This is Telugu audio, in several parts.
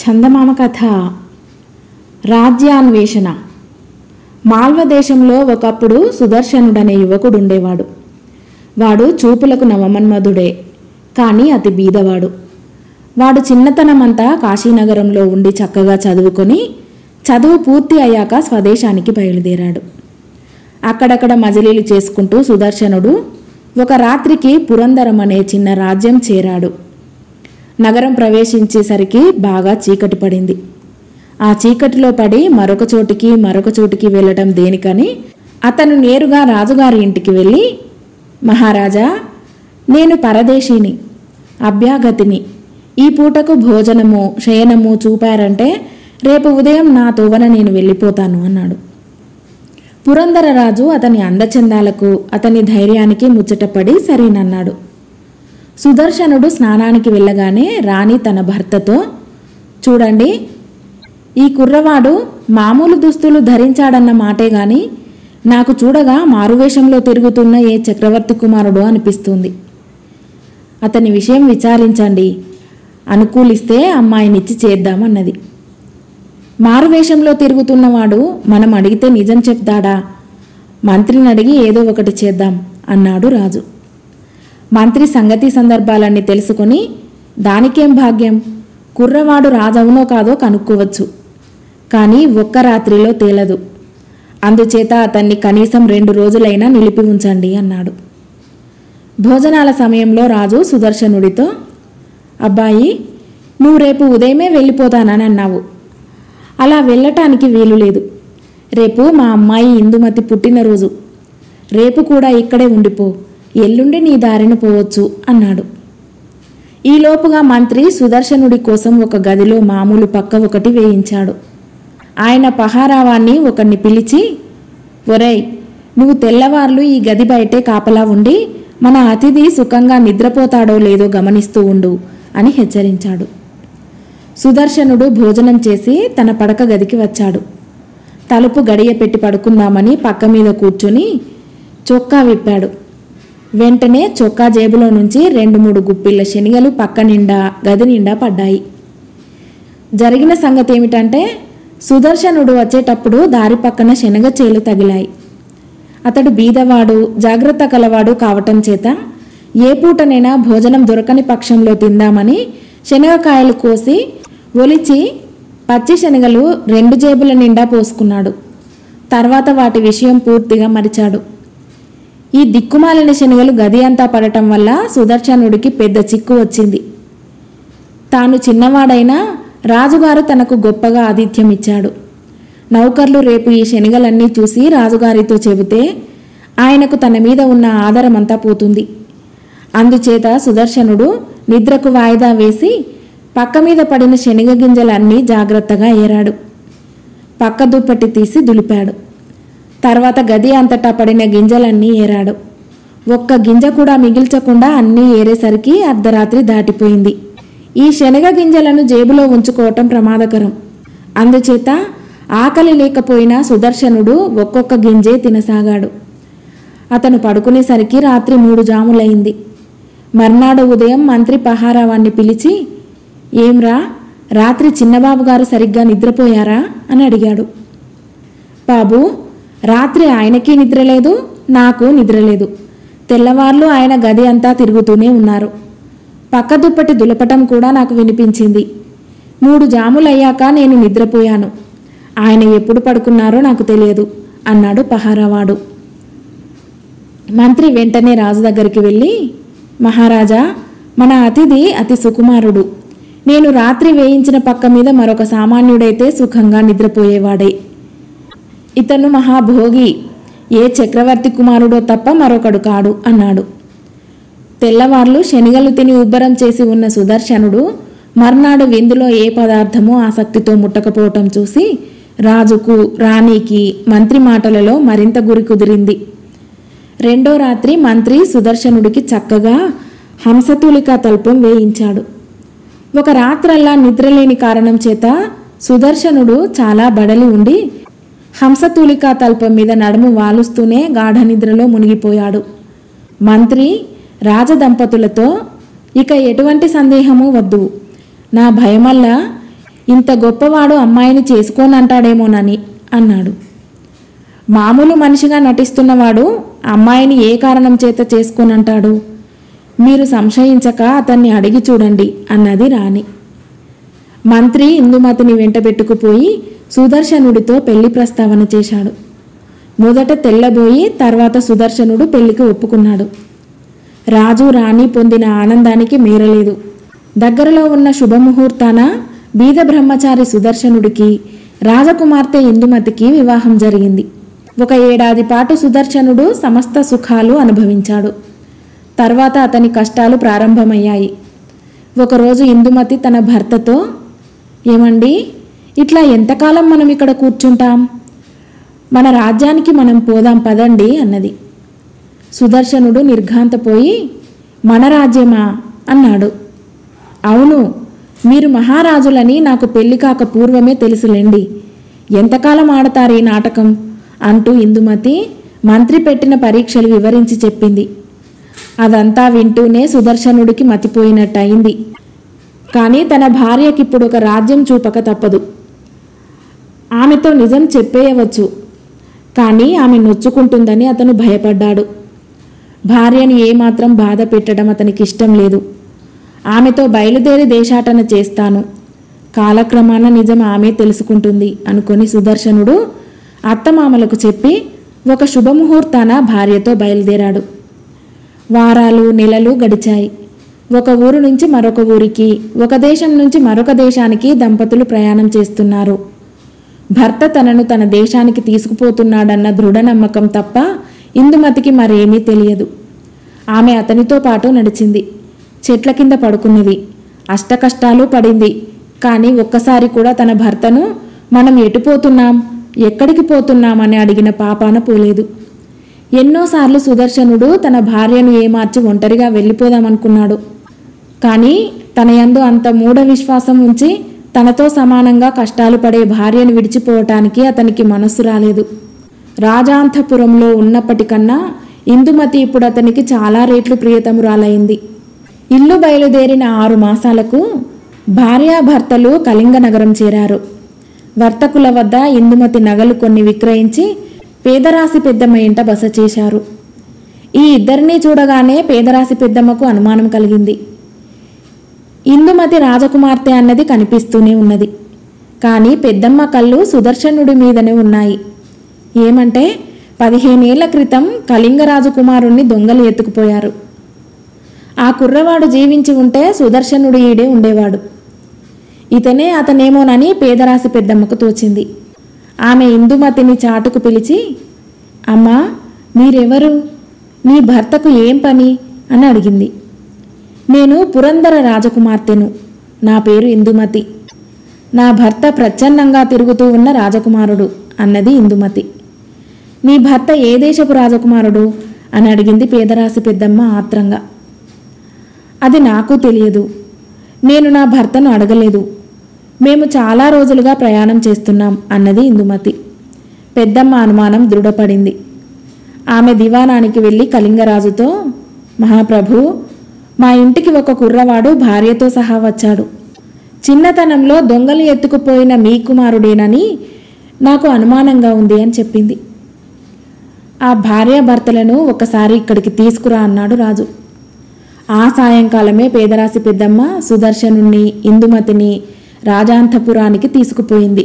చందమామ కథ. రాజ్యాన్వేషణ. మాల్వ దేశంలో ఒకప్పుడు సుదర్శనుడనే యువకుడుండేవాడు. వాడు చూపులకు నవమన్మధుడే, కానీ అతి బీదవాడు. వాడు చిన్నతనమంతా కాశీనగరంలో ఉండి చక్కగా చదువుకొని చదువు పూర్తి అయ్యాక స్వదేశానికి బయలుదేరాడు. అక్కడక్కడ మజిలీలు చేసుకుంటూ సుదర్శనుడు ఒక రాత్రికి పురందరం అనే చిన్న రాజ్యం చేరాడు. నగరం ప్రవేశించేసరికి బాగా చీకటి పడింది. ఆ చీకటిలో పడి మరొక చోటికి వెళ్ళటం దేనికని అతను నేరుగా రాజుగారి ఇంటికి వెళ్ళి, మహారాజా, నేను పరదేశీని, అభ్యాగతిని. ఈ పూటకు భోజనము శయనము చూపారంటే రేపు ఉదయం నా తోవన నేను వెళ్ళిపోతాను అన్నాడు. పురందరరాజు అతని అందచందాలకు అతని ధైర్యానికి ముచ్చటపడి సరేనన్నాడు. సుదర్శనుడు స్నానానికి వెళ్ళగానే రాణి తన భర్తతో, చూడండి, ఈ కుర్రవాడు మామూలు దుస్తులు ధరించాడన్న మాటే గాని నాకు చూడగా మారువేషంలో తిరుగుతున్న ఏ చక్రవర్తి కుమారుడు అనిపిస్తుంది. అతని విషయం విచారించండి, అనుకూలిస్తే అమ్మాయినిచ్చి చేద్దామన్నది. మారువేషంలో తిరుగుతున్నవాడు మనం అడిగితే నిజం చెప్తాడా? మంత్రిని అడిగి ఏదో ఒకటి చేద్దాం అన్నాడు రాజు. మంత్రి సంగతి సందర్భాలన్నీ తెలుసుకుని, దానికేం భాగ్యం, కుర్రవాడు రాజవునో కాదో కనుక్కోవచ్చు, కానీ ఒక్క రాత్రిలో తేలదు. అందుచేత అతన్ని కనీసం 2 రోజులైనా నిలిపి ఉంచండి అన్నాడు. భోజనాల సమయంలో రాజు సుదర్శనుడితో, అబ్బాయి, నువ్వు రేపు ఉదయమే వెళ్ళిపోతానని అన్నావు. అలా వెళ్ళటానికి వీలు లేదు. రేపు మా అమ్మాయి ఇందుమతి పుట్టినరోజు. రేపు కూడా ఇక్కడే ఉండిపో, ఎల్లుండి నీ దారిన పోవచ్చు అన్నాడు. ఈలోపుగా మంత్రి సుదర్శనుడి కోసం ఒక గదిలో మామూలు పక్క ఒకటి వేయించాడు. ఆయన పహారావాన్ని ఒకరిని పిలిచి, ఒరేయ్, నువ్వు తెల్లవార్లు ఈ గది బయటే కాపలా ఉండి మన అతిథి సుఖంగా నిద్రపోతాడో లేదో గమనిస్తూ ఉండు అని హెచ్చరించాడు. సుదర్శనుడు భోజనం చేసి తన పడక గదికి వచ్చాడు. తలుపు గడియ పెట్టి పడుకుందామని పక్క మీద కూర్చొని చొక్కా విప్పాడు. వెంటనే చొక్కా జేబులో నుంచి 2-3 గుప్పిళ్ళ శనిగలు పక్క నిండా గది నిండా పడ్డాయి. జరిగిన సంగతి ఏమిటంటే, సుదర్శనుడు వచ్చేటప్పుడు దారి పక్కన శనగ చేలు తగిలాయి. అతడు బీదవాడు, జాగ్రత్త కలవాడు కావటం చేత ఏ పూటనైనా భోజనం దొరకని పక్షంలో తిందామని శనగకాయలు కోసి ఒలిచి పచ్చి శనగలు 2 జేబుల నిండా పోసుకున్నాడు. తర్వాత వాటి విషయం పూర్తిగా మరిచాడు. ఈ దిక్కుమాలిన శనగలు గది అంతా పడటం వల్ల సుదర్శనుడికి పెద్ద చిక్కు వచ్చింది. తాను చిన్నవాడైనా రాజుగారు తనకు గొప్పగా ఆతిథ్యం ఇచ్చాడు. నౌకర్లు రేపు ఈ శనగలన్నీ చూసి రాజుగారితో చెబితే ఆయనకు తన మీద ఉన్న ఆదరమంతా పోతుంది. అందుచేత సుదర్శనుడు నిద్రకు వాయిదా వేసి పక్క మీద పడిన శనగ గింజలన్నీ జాగ్రత్తగా ఏరాడు. పక్క దుప్పటి తీసి దులిపాడు. తర్వాత గది అంతటా పడిన గింజలన్నీ ఏరాడు. ఒక్క గింజ కూడా మిగిల్చకుండా అన్నీ ఏరేసరికి అర్ధరాత్రి దాటిపోయింది. ఈ శనగ గింజలను జేబులో ఉంచుకోవటం ప్రమాదకరం. అందుచేత ఆకలి లేకపోయినా సుదర్శనుడు ఒక్కొక్క గింజే తినసాగాడు. అతను పడుకునేసరికి రాత్రి 3 జాములైంది. మర్నాడు ఉదయం మంత్రి పహారావాన్ని పిలిచి, ఏమ్రా, రాత్రి చిన్నబాబు గారు సరిగ్గా నిద్రపోయారా అని అడిగాడు. బాబు, రాత్రి ఆయనకి నిద్రలేదు, నాకు నిద్రలేదు. తెల్లవార్లు ఆయన గది అంతా తిరుగుతూనే ఉన్నారు. పక్క దుప్పటి దులపటం కూడా నాకు వినిపించింది. 3 జాములయ్యాక నేను నిద్రపోయాను. ఆయన ఎప్పుడు పడుకున్నారో నాకు తెలియదు అన్నాడు పహారావాడు. మంత్రి వెంటనే రాజు దగ్గరికి వెళ్ళి, మహారాజా, మన అతిథి అతి సుకుమారుడు. నేను రాత్రి వేయించిన పక్క మీద మరొక సామాన్యుడైతే సుఖంగా నిద్రపోయేవాడే. ఇతను మహాభోగి, ఏ చక్రవర్తి కుమారుడో తప్ప మరొకడు కాడు అన్నాడు. తెల్లవార్లు శనిగలు తిని ఉబ్బరం చేసి ఉన్న సుదర్శనుడు మర్నాడు విందులో ఏ పదార్థమూ ఆసక్తితో ముట్టకపోవటం చూసి రాజుకు, రాణికి మంత్రి మాటలలో మరింత గురి కుదిరింది. 2వ రాత్రి మంత్రి సుదర్శనుడికి చక్కగా హంసతూలికా తల్పం వేయించాడు. ఒక రాత్రల్లా నిద్రలేని కారణం చేత సుదర్శనుడు చాలా బడలి ఉండి హంసతూలికా తల్పం మీద నడుము వాలుస్తూనే గాఢ నిద్రలో మునిగిపోయాడు. మంత్రి రాజదంపతులతో, ఇక ఎటువంటి సందేహము వద్దు, నా భయమల్ల ఇంత గొప్పవాడు అమ్మాయిని చేసుకోనంటాడేమోనని అన్నాడు. మామూలు మనిషిగా నటిస్తున్నవాడు అమ్మాయిని ఏ కారణం చేత చేసుకోనంటాడు? మీరు సంశయించక అతన్ని అడిగి చూడండి అన్నది రాణి. మంత్రి ఇందుమతిని వెంటబెట్టుకుపోయి సుదర్శనుడితో పెళ్లి ప్రస్తావన చేశాడు. మొదట తెల్లబోయి తర్వాత సుదర్శనుడు పెళ్లికి ఒప్పుకున్నాడు. రాజు రాణి పొందిన ఆనందానికి మేరలేదు. దగ్గరలో ఉన్న శుభముహూర్తాన బీద బ్రహ్మచారి సుదర్శనుడికి రాజకుమార్తె ఇందుమతికి వివాహం జరిగింది. 1 ఏడాది పాటు సుదర్శనుడు సమస్త సుఖాలు అనుభవించాడు. తర్వాత అతని కష్టాలు ప్రారంభమయ్యాయి. ఒకరోజు ఇందుమతి తన భర్తతో, ఏమండి, ఇట్లా ఎంతకాలం మనం ఇక్కడ కూర్చుంటాం? మన రాజ్యానికి మనం పోదాం పదండి అన్నది. సుదర్శనుడు నిర్ఘాంతపోయి, మన రాజ్యమా అన్నాడు. అవును, మీరు మహారాజులని నాకు పెళ్లి కాక పూర్వమే తెలుసులేండి. ఎంతకాలం ఆడతారు ఈ నాటకం అంటూ ఇందుమతి మంత్రి పెట్టిన పరీక్షలు వివరించి చెప్పింది. అదంతా వింటూనే సుదర్శనుడికి మతిపోయినట్టయింది. కానీ తన భార్యకిప్పుడు ఒక రాజ్యం చూపక తప్పదు. ఆమెతో నిజం చెప్పేయవచ్చు, కానీ ఆమె నొచ్చుకుంటుందని అతను భయపడ్డాడు. భార్యను ఏమాత్రం బాధ పెట్టడం అతనికి ఇష్టం లేదు. ఆమెతో బయలుదేరి దేశాటన చేస్తాను. కాలక్రమాన నిజం ఆమె తెలుసుకుంటుంది అనుకొని సుదర్శనుడు అత్తమామలకు చెప్పి ఒక శుభముహూర్తాన భార్యతో బయలుదేరాడు. వారాలు నెలలు గడిచాయి. ఒక ఊరు నుంచి మరొక ఊరికి, ఒక దేశం నుంచి మరొక దేశానికి దంపతులు ప్రయాణం చేస్తున్నారు. భర్త తనను తన దేశానికి తీసుకుపోతున్నాడన్న దృఢ నమ్మకం తప్ప ఇందుమతికి మరేమీ తెలియదు. ఆమె అతనితో పాటు నడిచింది. చెట్ల కింద పడుకున్నది. అష్టకష్టాలు పడింది. కానీ ఒక్కసారి కూడా తన భర్తను మనం ఎటుపోతున్నాం, ఎక్కడికి పోతున్నామని అడిగిన పాపాన పోలేదు. ఎన్నోసార్లు సుదర్శనుడు తన భార్యను ఏమార్చి ఒంటరిగా వెళ్ళిపోదామనుకున్నాడు. కానీ తన యందు అంత మూఢ విశ్వాసం ఉంచి తనతో సమానంగా కష్టాలు పడే భార్యను విడిచిపోవటానికి అతనికి మనస్సు రాలేదు. రాజాంతపురంలో ఉన్నప్పటికన్నా ఇందుమతి ఇప్పుడు అతనికి చాలా రేట్లు ప్రియతమురాలైంది. ఇల్లు బయలుదేరిన 6 మాసాలకు భార్యాభర్తలు కళింగ నగరం చేరారు. వర్తకుల వద్ద ఇందుమతి నగలు కొన్ని విక్రయించి పేదరాశి పెద్దమ్మ ఇంట బస చేశారు. ఈ ఇద్దరినీ చూడగానే పేదరాశి పెద్దమ్మకు అనుమానం కలిగింది. ఇందుమతి రాజకుమార్తె అన్నది కనిపిస్తూనే ఉన్నది. కానీ పెద్దమ్మ కళ్ళు సుదర్శనుడి మీదనే ఉన్నాయి. ఏమంటే 15 ఏళ్ల క్రితం కళింగ రాజకుమారుణ్ణి దొంగలు ఎత్తుకుపోయారు. ఆ కుర్రవాడు జీవించి ఉంటే సుదర్శనుడు ఈడే ఉండేవాడు. ఇతనే అతనేమోనని పేదరాశి పెద్దమ్మకు తోచింది. ఆమె ఇందుమతిని చాటుకు పిలిచి, అమ్మా, మీరెవరు? నీ భర్తకు ఏం పని అని అడిగింది. నేను పురందర రాజకుమార్తెను. నా పేరు ఇందుమతి. నా భర్త ప్రచ్ఛన్నంగా తిరుగుతూ ఉన్న రాజకుమారుడు అన్నది ఇందుమతి. నీ భర్త ఏ దేశపు రాజకుమారుడు అని అడిగింది పేదరాశి పెద్దమ్మ ఆత్రంగా. అది నాకు తెలియదు. నేను నా భర్తను అడగలేదు. మేము చాలా రోజులుగా ప్రయాణం చేస్తున్నాం అన్నది ఇందుమతి. పెద్దమ్మ అనుమానం దృఢపడింది. ఆమె దివానానికి వెళ్ళి కళింగరాజుతో, మహాప్రభు, మా ఇంటికి ఒక కుర్రవాడు భార్యతో సహా వచ్చాడు. చిన్నతనంలో దొంగలు ఎత్తుకుపోయిన మీ కుమారుడేనని నాకు అనుమానంగా ఉంది అని చెప్పింది. ఆ భార్యాభర్తలను ఒకసారి ఇక్కడికి తీసుకురా అన్నాడు రాజు. ఆ సాయంకాలమే పేదరాశి పెద్దమ్మ సుదర్శనుణ్ణి ఇందుమతిని రాజాంతపురానికి తీసుకుపోయింది.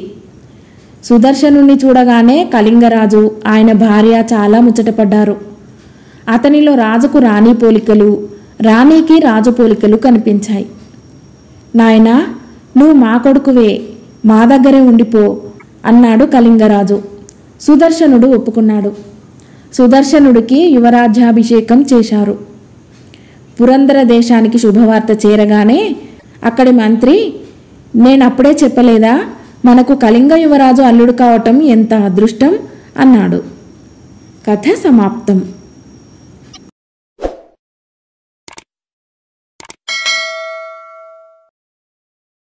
సుదర్శనుణ్ణి చూడగానే కళింగరాజు ఆయన భార్య చాలా ముచ్చటపడ్డారు. అతనిలో రాజుకు రాణి పోలికలు, రాణికి రాజు పోలికలు కనిపించాయి. నాయనా, నువ్వు మా కొడుకువే, మా దగ్గరే ఉండిపో అన్నాడు కళింగరాజు. సుదర్శనుడు ఒప్పుకున్నాడు. సుదర్శనుడికి యువరాజ్యాభిషేకం చేశారు. పురందర దేశానికి శుభవార్త చేరగానే అక్కడి మంత్రి, నేనప్పుడే చెప్పలేదా, మనకు కళింగ యువరాజు అల్లుడు కావటం ఎంత అదృష్టం అన్నాడు. కథ సమాప్తం.